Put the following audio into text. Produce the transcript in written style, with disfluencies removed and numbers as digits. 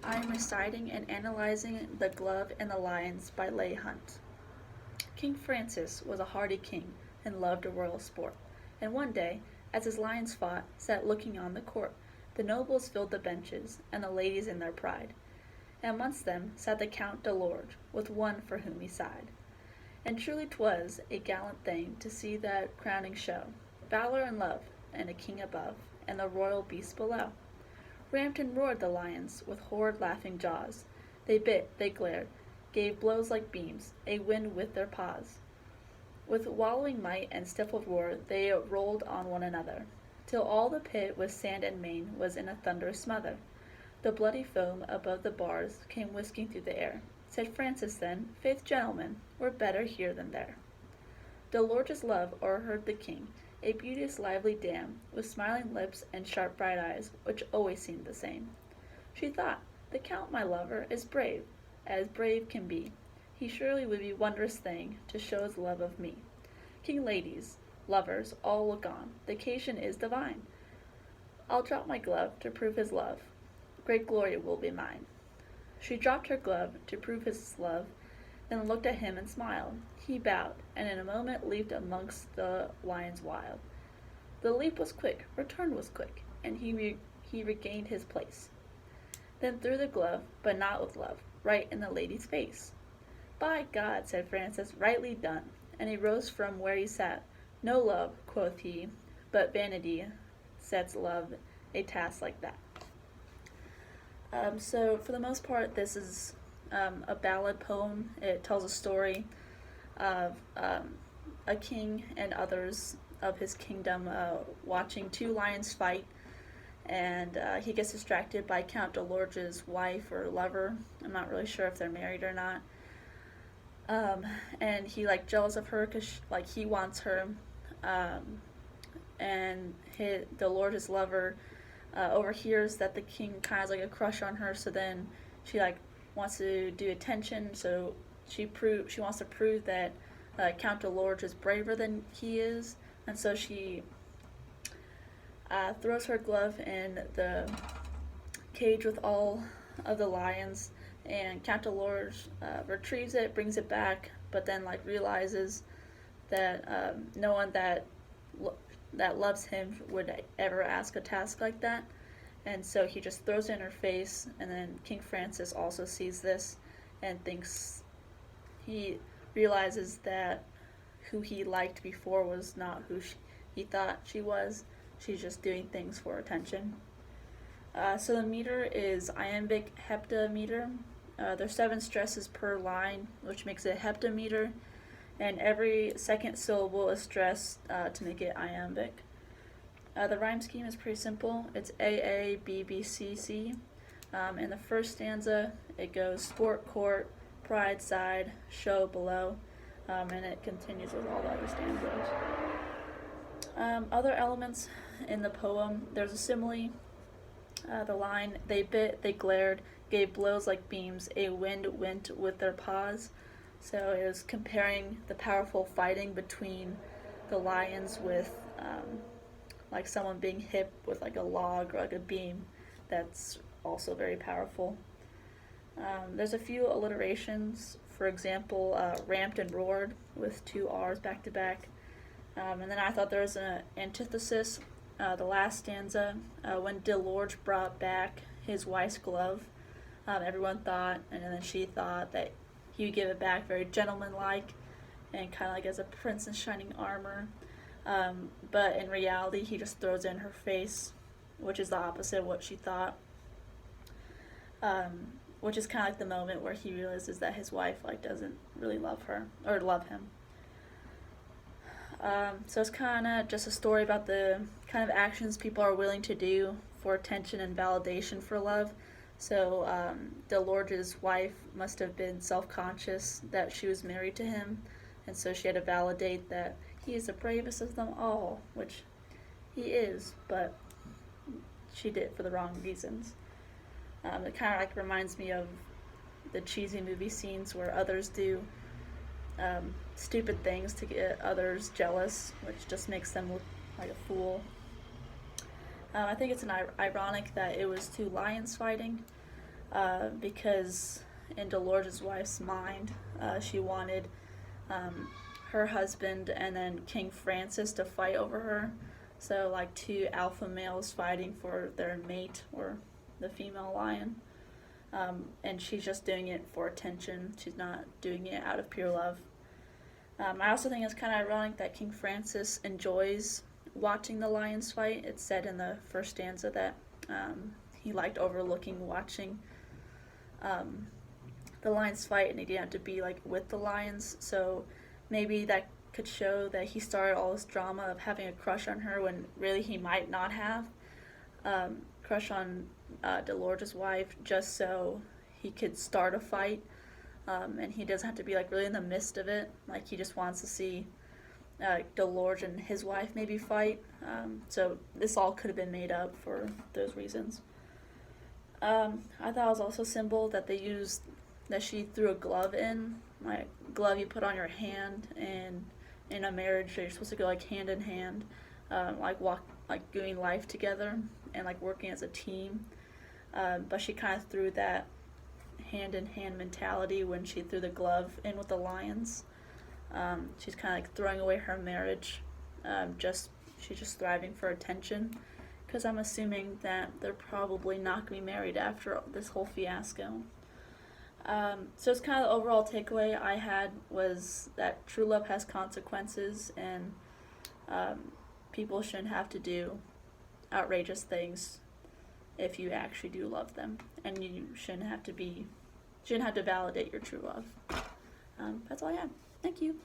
I am reciting and analyzing The Glove and the Lions by Leigh Hunt. King Francis was a hardy king and loved a royal sport, and one day, as his lions fought, sat looking on the court. The nobles filled the benches, and the ladies in their pride. Amongst them sat the Count de Lorge, with one for whom he sighed. And truly 'twas a gallant thing to see that crowning show, valor and love, and a king above, and the royal beasts below. Ramped and roared the lions, with horrid laughing jaws. They bit, they glared, gave blows like beams, a wind with their paws. With wallowing might and stifled roar they rolled on one another, till all the pit with sand and mane was in a thunderous smother. The bloody foam above the bars came whisking through the air. Said Francis then, "Faith, gentlemen, we're better here than there." De Lorge's love o'erheard the king, a beauteous lively dame, with smiling lips and sharp bright eyes, which always seemed the same. She thought, "The Count, my lover, is brave, as brave can be. He surely would be wondrous thing to show his love of me. King, ladies, lovers, all look on, the occasion is divine. I'll drop my glove to prove his love, great glory will be mine." She dropped her glove to prove his love, then looked at him and smiled. He bowed, and in a moment leaped amongst the lions wild. The leap was quick, return was quick, and he regained his place. Then threw the glove, but not with love, right in the lady's face. "By God," said Francis, "rightly done," and he rose from where he sat. "No love," quoth he, "but vanity sets love a task like that." So for the most part, this is a ballad poem. It tells a story of a king and others of his kingdom watching two lions fight, and he gets distracted by Count de Lorge's wife or lover. I'm not really sure if they're married or not. And he jealous of her because he wants her, and de Lorge's lover overhears that the king kind of has a crush on her, so then she wants to do attention, so she wants to prove that Count de Lorge is braver than he is, and so she throws her glove in the cage with all of the lions, and Count de Lorge retrieves it, brings it back, but then realizes that no one that loves him would ever ask a task like that, and so he just throws it in her face. And then King Francis also sees this and he realizes that who he liked before was not who he thought she was. She's just doing things for attention. So the meter is iambic heptameter. There's 7 stresses per line, which makes it heptameter, and every second syllable is stressed to make it iambic. The rhyme scheme is pretty simple. It's A, A, B, B, C, C. In the first stanza, it goes sport, court, pride, side, show, below, and it continues with all the other stanzas. Other elements in the poem, there's a simile. The line, "They bit, they glared, gave blows like beams, a wind went with their paws." So it was comparing the powerful fighting between the lions with someone being hit with a log or a beam. That's also very powerful. There's a few alliterations. For example, ramped and roared with 2 R's back to back. And then I thought there was an antithesis. The last stanza, when de Lorge brought back his wife's glove, everyone thought, and then she thought, that he would give it back very gentlemanlike and kind of as a prince in shining armor. But in reality, he just throws it in her face, which is the opposite of what she thought. Which is kind of the moment where he realizes that his wife doesn't really love her or love him. So it's kind of just a story about the kind of actions people are willing to do for attention and validation for love. So de Lorge's wife must have been self-conscious that she was married to him, and so she had to validate that he is the bravest of them all, which he is, but she did it for the wrong reasons. It kind of reminds me of the cheesy movie scenes where others do stupid things to get others jealous, which just makes them look like a fool. I think it's ironic that it was 2 lions fighting, because in Dolores' wife's mind, she wanted her husband and then King Francis to fight over her. So, like two alpha males fighting for their mate or the female lion. And she's just doing it for attention. She's not doing it out of pure love. I also think it's kind of ironic that King Francis enjoys watching the lions fight. It's said in the first stanza that he liked overlooking watching the lions fight, and he didn't have to be like with the lions. So maybe that could show that he started all this drama of having a crush on her when really he might not have. Crush on Dolores' wife just so he could start a fight, and he doesn't have to be like really in the midst of it. Like he just wants to see Dolores and his wife maybe fight. So this all could have been made up for those reasons. I thought it was also simple that they used that she threw a glove in, like glove you put on your hand, and in a marriage you're supposed to go like hand in hand, like doing life together and like working as a team. But she kind of threw that hand in hand mentality when she threw the glove in with the lions. She's kind of like throwing away her marriage. She's just thriving for attention, because I'm assuming that they're probably not going to be married after this whole fiasco. So it's kind of the overall takeaway I had was that true love has consequences, and people shouldn't have to do outrageous things if you actually do love them, and you shouldn't have to validate your true love. That's all I had. Thank you.